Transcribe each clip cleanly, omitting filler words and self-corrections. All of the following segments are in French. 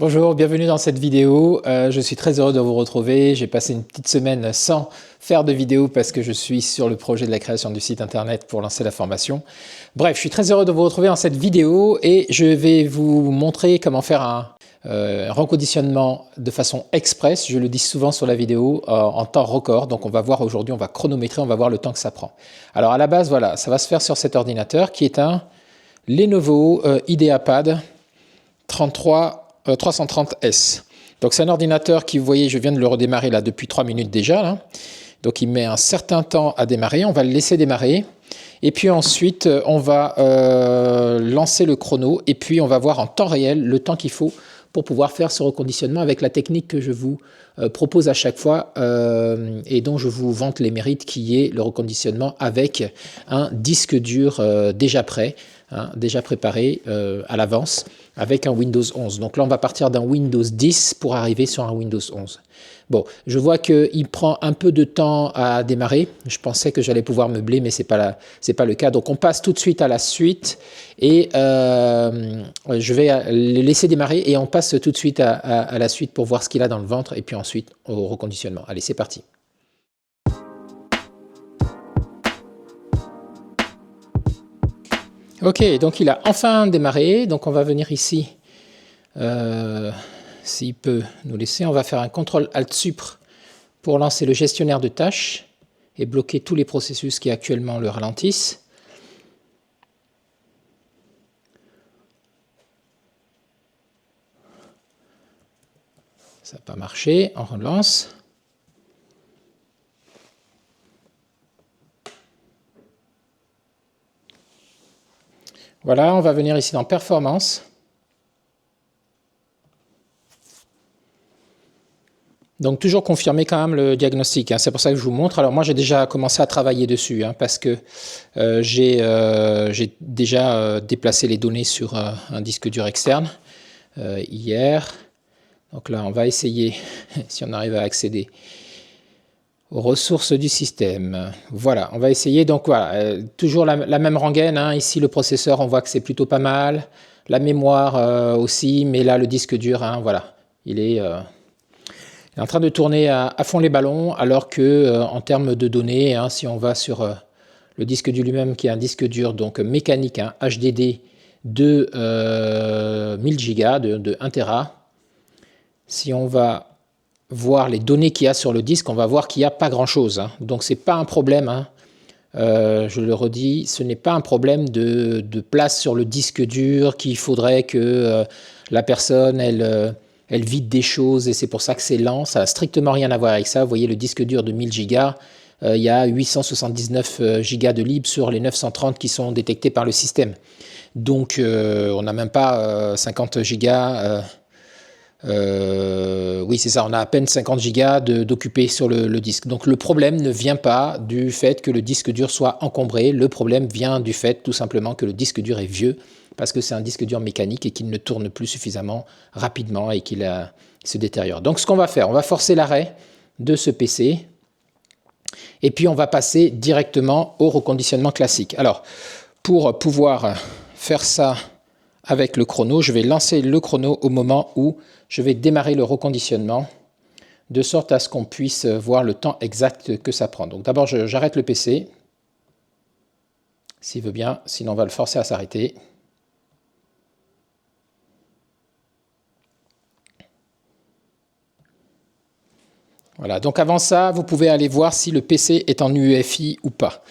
Bonjour, bienvenue dans cette vidéo. Je suis très heureux de vous retrouver. J'ai passé une petite semaine sans faire de vidéo parce que je suis sur le projet de la création du site internet pour lancer la formation. Bref, je suis très heureux de vous retrouver dans cette vidéo et je vais vous montrer comment faire un reconditionnement de façon express. Je le dis souvent sur la vidéo en temps record. Donc on va voir aujourd'hui, on va chronométrer, on va voir le temps que ça prend. Alors à la base, voilà, ça va se faire sur cet ordinateur qui est un Lenovo IdeaPad 330S. Donc c'est un ordinateur qui, vous voyez, je viens de le redémarrer là depuis 3 minutes déjà. Là. Donc il met un certain temps à démarrer. On va le laisser démarrer. Et puis ensuite, on va lancer le chrono. Et puis on va voir en temps réel le temps qu'il faut pour pouvoir faire ce reconditionnement avec la technique que je vous propose à chaque fois et dont je vous vante les mérites, qui est le reconditionnement avec un disque dur déjà prêt, déjà préparé à l'avance, avec un Windows 11. Donc là, on va partir d'un Windows 10 pour arriver sur un Windows 11. Bon, je vois qu'il prend un peu de temps à démarrer. Je pensais que j'allais pouvoir meubler, mais c'est pas le cas. Donc on passe tout de suite à la suite et je vais le laisser démarrer et on passe tout de suite à la suite pour voir ce qu'il a dans le ventre et puis ensuite au reconditionnement. Allez, c'est parti. Ok, donc il a enfin démarré. Donc on va venir ici. S'il peut nous laisser, on va faire un CTRL-ALT-SUPR pour lancer le gestionnaire de tâches et bloquer tous les processus qui actuellement le ralentissent. Ça n'a pas marché, on relance. Voilà, on va venir ici dans Performance. Donc toujours confirmer quand même le diagnostic, c'est pour ça que je vous montre. Alors moi j'ai déjà commencé à travailler dessus parce que j'ai déjà déplacé les données sur un disque dur externe hier. Donc là on va essayer si on arrive à accéder aux ressources du système. Voilà, on va essayer. Donc voilà, toujours la même rengaine. Ici le processeur, on voit que c'est plutôt pas mal. La mémoire aussi, mais là le disque dur, voilà, il est en train de tourner à fond les ballons, alors que en termes de données, si on va sur le disque dur lui-même, qui est un disque dur donc mécanique, HDD de 1000 Go, de 1 Tera, si on va voir les données qu'il y a sur le disque, on va voir qu'il n'y a pas grand-chose. Donc c'est pas un problème. Je le redis, ce n'est pas un problème de place sur le disque dur, qu'il faudrait que la personne elle vide des choses et c'est pour ça que c'est lent. Ça n'a strictement rien à voir avec ça. Vous voyez le disque dur de 1000 Go, il y a 879 Go de libre sur les 930 qui sont détectés par le système. Donc on n'a même pas 50 Go. Oui, c'est ça, on a à peine 50 Go d'occupés sur le disque. Donc le problème ne vient pas du fait que le disque dur soit encombré. Le problème vient du fait tout simplement que le disque dur est vieux, parce que c'est un disque dur mécanique et qu'il ne tourne plus suffisamment rapidement et qu'il se détériore. Donc ce qu'on va faire, on va forcer l'arrêt de ce PC et puis on va passer directement au reconditionnement classique. Alors, pour pouvoir faire ça avec le chrono, je vais lancer le chrono au moment où je vais démarrer le reconditionnement, de sorte à ce qu'on puisse voir le temps exact que ça prend. Donc d'abord, j'arrête le PC, s'il veut bien, sinon on va le forcer à s'arrêter. Voilà, donc avant ça, vous pouvez aller voir si le PC est en UEFI ou pas.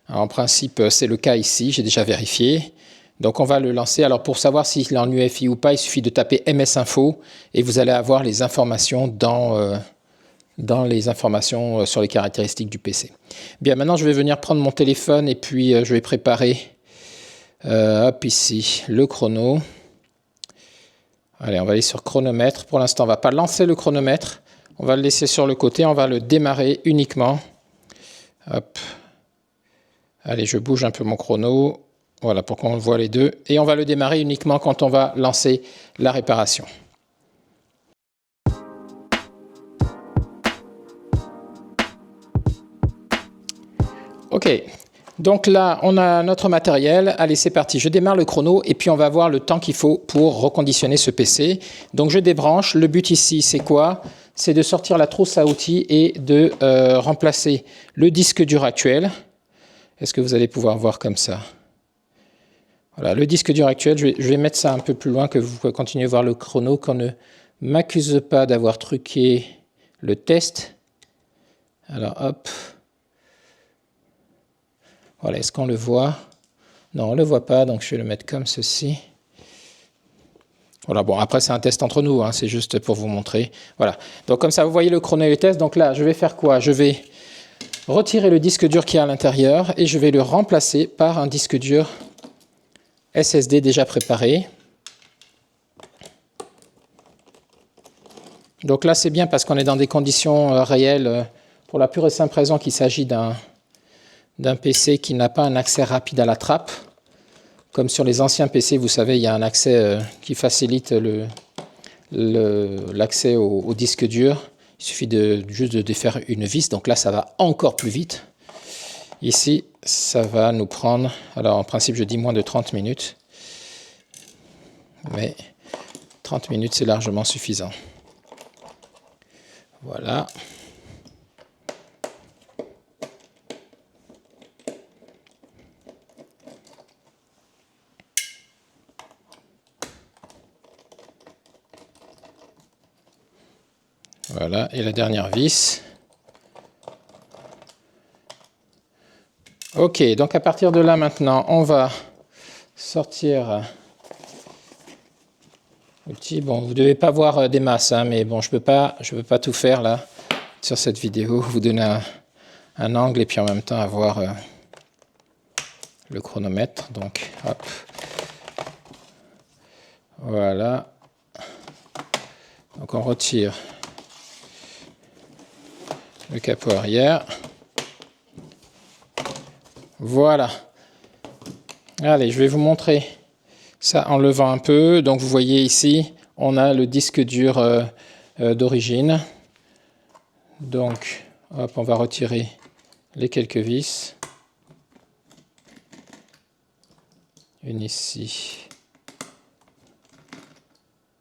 Alors, en principe, c'est le cas ici, j'ai déjà vérifié. Donc on va le lancer. Alors pour savoir s'il est en UEFI ou pas, il suffit de taper MS Info et vous allez avoir les informations dans les informations sur les caractéristiques du PC. Bien, maintenant je vais venir prendre mon téléphone et puis je vais préparer hop ici le chrono. Allez, on va aller sur chronomètre. Pour l'instant, on ne va pas lancer le chronomètre. On va le laisser sur le côté, on va le démarrer uniquement. Hop. Allez, je bouge un peu mon chrono. Voilà, pour qu'on voit les deux. Et on va le démarrer uniquement quand on va lancer la réparation. Ok, Donc là, on a notre matériel. Allez, c'est parti. Je démarre le chrono et puis on va voir le temps qu'il faut pour reconditionner ce PC. Donc je débranche. Le but ici, c'est quoi? C'est de sortir la trousse à outils et de remplacer le disque dur actuel. Est-ce que vous allez pouvoir voir comme ça? Voilà, le disque dur actuel, je vais mettre ça un peu plus loin que vous continuez à voir le chrono, qu'on ne m'accuse pas d'avoir truqué le test. Alors hop. Voilà, est-ce qu'on le voit? Non, on ne le voit pas, donc je vais le mettre comme ceci. Voilà, bon, après c'est un test entre nous, hein, c'est juste pour vous montrer. Voilà, donc comme ça, vous voyez le chrono et le test. Donc là, je vais faire quoi? Je vais retirer le disque dur qui est à l'intérieur et je vais le remplacer par un disque dur SSD déjà préparé. Donc là, c'est bien parce qu'on est dans des conditions réelles pour la pure et simple raison qu'il s'agit d'un PC qui n'a pas un accès rapide à la trappe. Comme sur les anciens PC, vous savez, il y a un accès qui facilite l'accès au disque dur. Il suffit juste de défaire une vis. Donc là, ça va encore plus vite. Ici, ça va nous prendre, alors en principe, je dis moins de 30 minutes. Mais 30 minutes, c'est largement suffisant. Voilà. Voilà, et la dernière vis. Ok, donc à partir de là maintenant, on va sortir l'outil. Bon, vous ne devez pas voir des masses, hein, mais bon, je peux pas tout faire là sur cette vidéo. Vous donner un angle et puis en même temps avoir le chronomètre. Donc, hop. Voilà. Donc on retire le capot arrière. Voilà. Allez, je vais vous montrer ça en levant un peu. Donc vous voyez ici, on a le disque dur d'origine. Donc, hop, on va retirer les quelques vis. Une ici.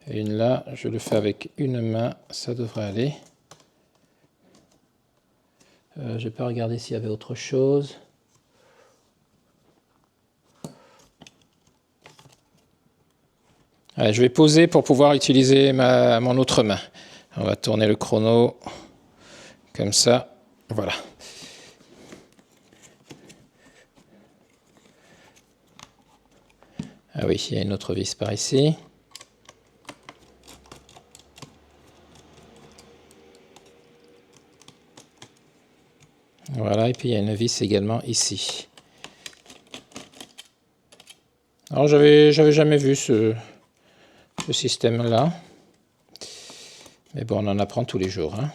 Et une là. Je le fais avec une main. Ça devrait aller. Je vais pas regarder s'il y avait autre chose. Allez, je vais poser pour pouvoir utiliser mon autre main. On va tourner le chrono comme ça. Voilà. Ah oui, il y a une autre vis par ici. Voilà, et puis il y a une vis également ici. Alors, j'avais jamais vu ce système-là. Mais bon, on en apprend tous les jours, hein.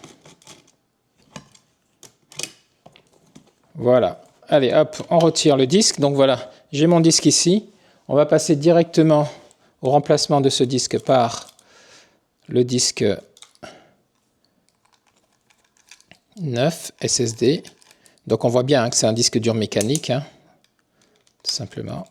Voilà. Allez, hop, on retire le disque. Donc voilà, j'ai mon disque ici. On va passer directement au remplacement de ce disque par le disque 9 SSD. Donc on voit bien hein, que c'est un disque dur mécanique, hein, tout simplement.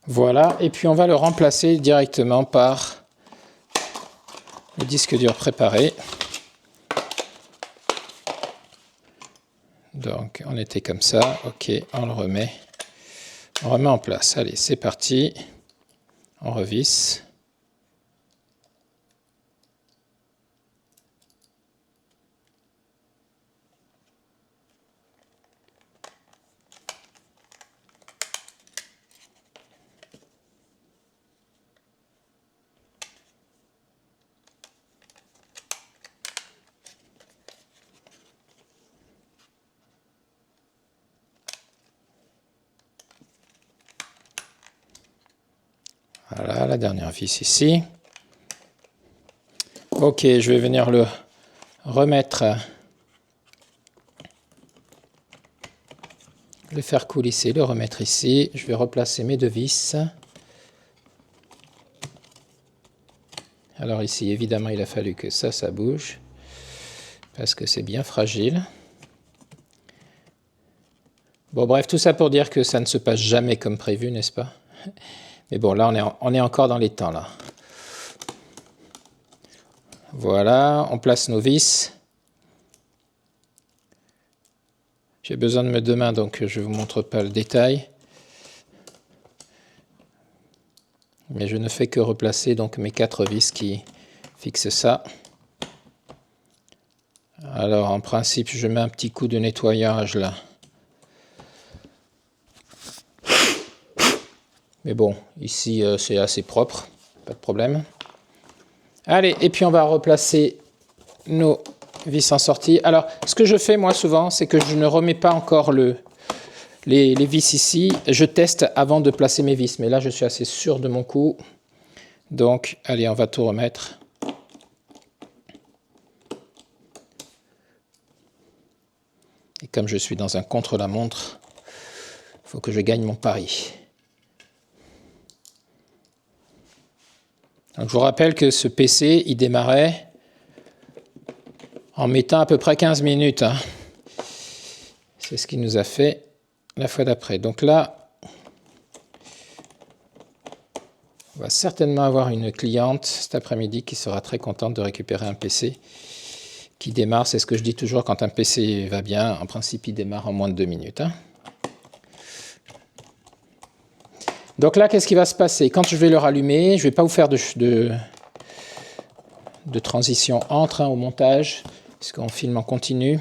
Voilà, et puis on va le remplacer directement par le disque dur préparé. Donc on était comme ça, ok, on le remet. On remet en place. Allez, c'est parti. On revisse. Voilà, la dernière vis ici. Ok, je vais venir le remettre le faire coulisser, le remettre ici. Je vais replacer mes deux vis. Alors ici, évidemment, il a fallu que ça bouge, parce que c'est bien fragile. Bon, bref, tout ça pour dire que ça ne se passe jamais comme prévu, n'est-ce pas? Mais bon, là, on est encore dans les temps, là. Voilà, on place nos vis. J'ai besoin de mes deux mains, donc je ne vous montre pas le détail. Mais je ne fais que replacer donc mes 4 vis qui fixent ça. Alors, en principe, je mets un petit coup de nettoyage là. Mais bon, ici, c'est assez propre, pas de problème. Allez, et puis on va replacer nos vis en sortie. Alors, ce que je fais moi souvent, c'est que je ne remets pas encore les vis ici. Je teste avant de placer mes vis, mais là, je suis assez sûr de mon coup. Donc, allez, on va tout remettre. Et comme je suis dans un contre-la-montre, il faut que je gagne mon pari. Donc, je vous rappelle que ce PC, il démarrait en mettant à peu près 15 minutes. Hein. C'est ce qu'il nous a fait la fois d'après. Donc là, on va certainement avoir une cliente cet après-midi qui sera très contente de récupérer un PC qui démarre. C'est ce que je dis toujours, quand un PC va bien, en principe, il démarre en moins de 2 minutes. Hein. Donc là, qu'est-ce qui va se passer? Quand je vais le rallumer, je ne vais pas vous faire de transition entre au montage, puisqu'on filme en continu.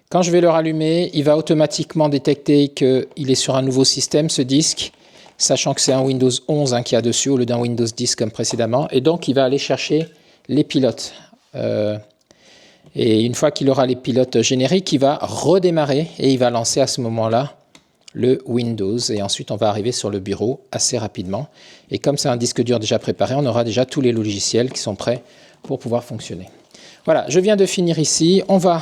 Quand je vais le rallumer, il va automatiquement détecter qu'il est sur un nouveau système, ce disque, sachant que c'est un Windows 11 qu'il y a dessus, au lieu d'un Windows 10 comme précédemment. Et donc, il va aller chercher les pilotes. Et une fois qu'il aura les pilotes génériques, il va redémarrer et il va lancer à ce moment-là le Windows. Et ensuite, on va arriver sur le bureau assez rapidement. Et comme c'est un disque dur déjà préparé, on aura déjà tous les logiciels qui sont prêts pour pouvoir fonctionner. Voilà, je viens de finir ici. On va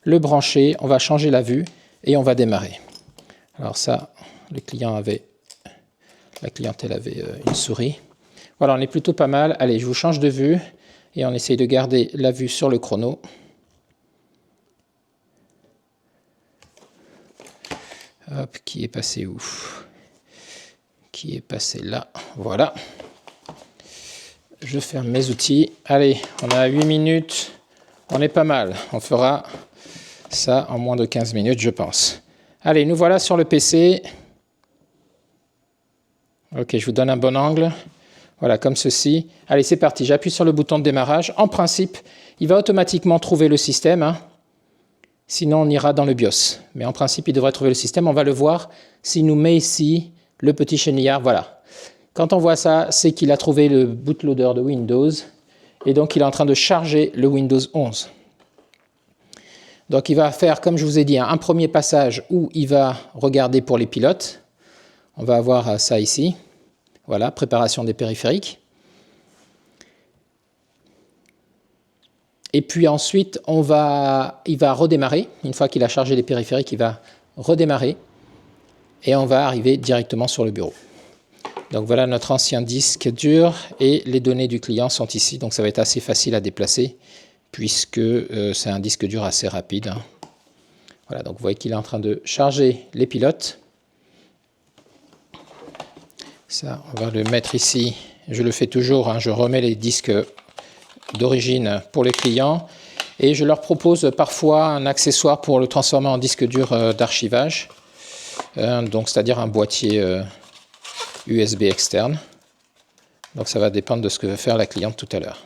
le brancher, on va changer la vue et on va démarrer. Alors ça, la clientèle avait une souris. Voilà, on est plutôt pas mal. Allez, je vous change de vue et on essaye de garder la vue sur le chrono. Hop, qui est passé où? Qui est passé là? Voilà. Je ferme mes outils. Allez, on a 8 minutes. On est pas mal. On fera ça en moins de 15 minutes, je pense. Allez, nous voilà sur le PC. Ok, je vous donne un bon angle. Voilà, comme ceci. Allez, c'est parti. J'appuie sur le bouton de démarrage. En principe, il va automatiquement trouver le système. Hein. Sinon, on ira dans le BIOS. Mais en principe, il devrait trouver le système. On va le voir s'il nous met ici le petit chenillard. Voilà. Quand on voit ça, c'est qu'il a trouvé le bootloader de Windows. Et donc, il est en train de charger le Windows 11. Donc, il va faire, comme je vous ai dit, un premier passage où il va regarder pour les pilotes. On va avoir ça ici. Voilà, préparation des périphériques. Et puis ensuite, il va redémarrer. Une fois qu'il a chargé les périphériques, il va redémarrer. Et on va arriver directement sur le bureau. Donc voilà notre ancien disque dur et les données du client sont ici. Donc ça va être assez facile à déplacer puisque c'est un disque dur assez rapide. Hein. Voilà, donc vous voyez qu'il est en train de charger les pilotes. Ça, on va le mettre ici. Je le fais toujours, hein, je remets les disques d'origine pour les clients et je leur propose parfois un accessoire pour le transformer en disque dur d'archivage, donc c'est-à-dire un boîtier USB externe. Donc ça va dépendre de ce que veut faire la cliente tout à l'heure.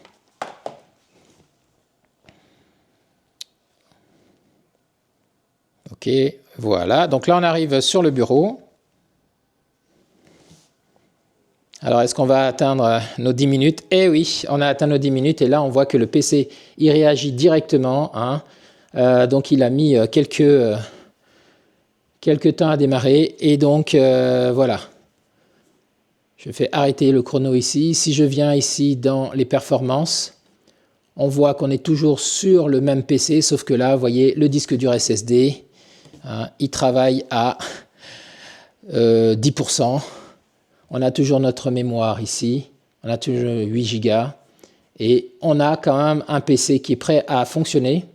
Ok, voilà. Donc là on arrive sur le bureau. Alors, est-ce qu'on va atteindre nos 10 minutes? Eh oui, on a atteint nos 10 minutes et là, on voit que le PC, il réagit directement. Hein. Donc, il a mis quelques temps à démarrer. Et donc, voilà. Je fais arrêter le chrono ici. Si je viens ici dans les performances, on voit qu'on est toujours sur le même PC, sauf que là, vous voyez, le disque dur SSD, hein, il travaille à 10%. On a toujours notre mémoire ici, on a toujours 8 Go, et on a quand même un PC qui est prêt à fonctionner,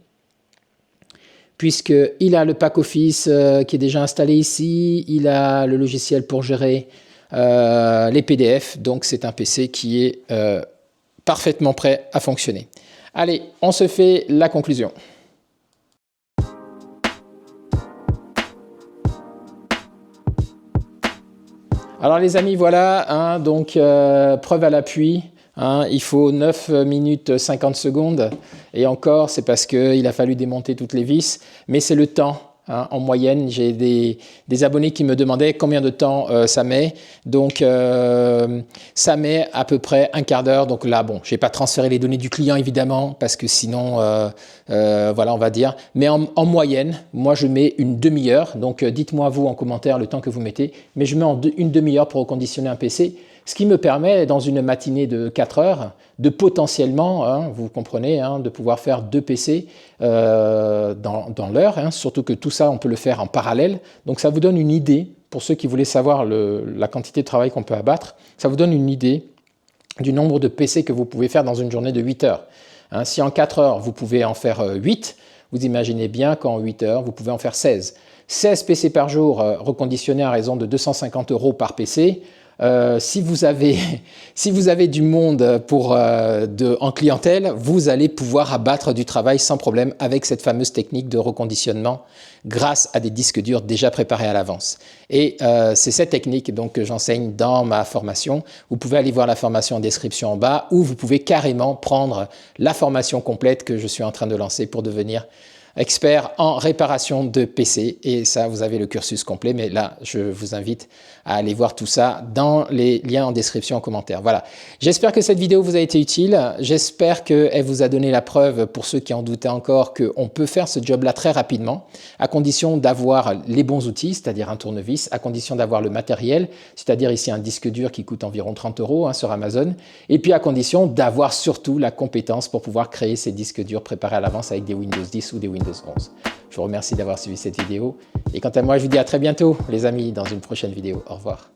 puisqu'il a le pack Office qui est déjà installé ici, il a le logiciel pour gérer les PDF, donc c'est un PC qui est parfaitement prêt à fonctionner. Allez, on se fait la conclusion. Alors les amis, voilà, hein, donc preuve à l'appui. Hein, il faut 9 minutes 50 secondes et encore c'est parce qu'il a fallu démonter toutes les vis, mais c'est le temps. Hein, en moyenne, j'ai des abonnés qui me demandaient combien de temps ça met. Donc ça met à peu près un quart d'heure. Donc là, bon, je n'ai pas transféré les données du client évidemment parce que sinon, voilà, on va dire. Mais en moyenne, moi je mets une demi-heure. Donc dites-moi vous en commentaire le temps que vous mettez. Mais je mets une demi-heure pour reconditionner un PC. Ce qui me permet, dans une matinée de 4 heures, de potentiellement, hein, vous comprenez, hein, de pouvoir faire 2 PC dans l'heure, hein, surtout que tout ça, on peut le faire en parallèle. Donc ça vous donne une idée, pour ceux qui voulaient savoir la quantité de travail qu'on peut abattre, ça vous donne une idée du nombre de PC que vous pouvez faire dans une journée de 8 heures. Hein, si en 4 heures, vous pouvez en faire 8, vous imaginez bien qu'en 8 heures, vous pouvez en faire 16. 16 PC par jour reconditionnés à raison de 250 € par PC. Si vous avez du monde en clientèle, vous allez pouvoir abattre du travail sans problème avec cette fameuse technique de reconditionnement grâce à des disques durs déjà préparés à l'avance. Et c'est cette technique donc, que j'enseigne dans ma formation. Vous pouvez aller voir la formation en description en bas ou vous pouvez carrément prendre la formation complète que je suis en train de lancer pour devenir expert en réparation de PC, et ça vous avez le cursus complet, mais là je vous invite à aller voir tout ça dans les liens en description en commentaire. Voilà, j'espère que cette vidéo vous a été utile, j'espère qu'elle vous a donné la preuve pour ceux qui en doutaient encore qu'on peut faire ce job là très rapidement, à condition d'avoir les bons outils, c'est-à-dire un tournevis, à condition d'avoir le matériel, c'est-à-dire ici un disque dur qui coûte environ 30 € hein, sur Amazon, et puis à condition d'avoir surtout la compétence pour pouvoir créer ces disques durs préparés à l'avance avec des Windows 10 ou des Windows 11. Je vous remercie d'avoir suivi cette vidéo et quant à moi, je vous dis à très bientôt les amis dans une prochaine vidéo. Au revoir.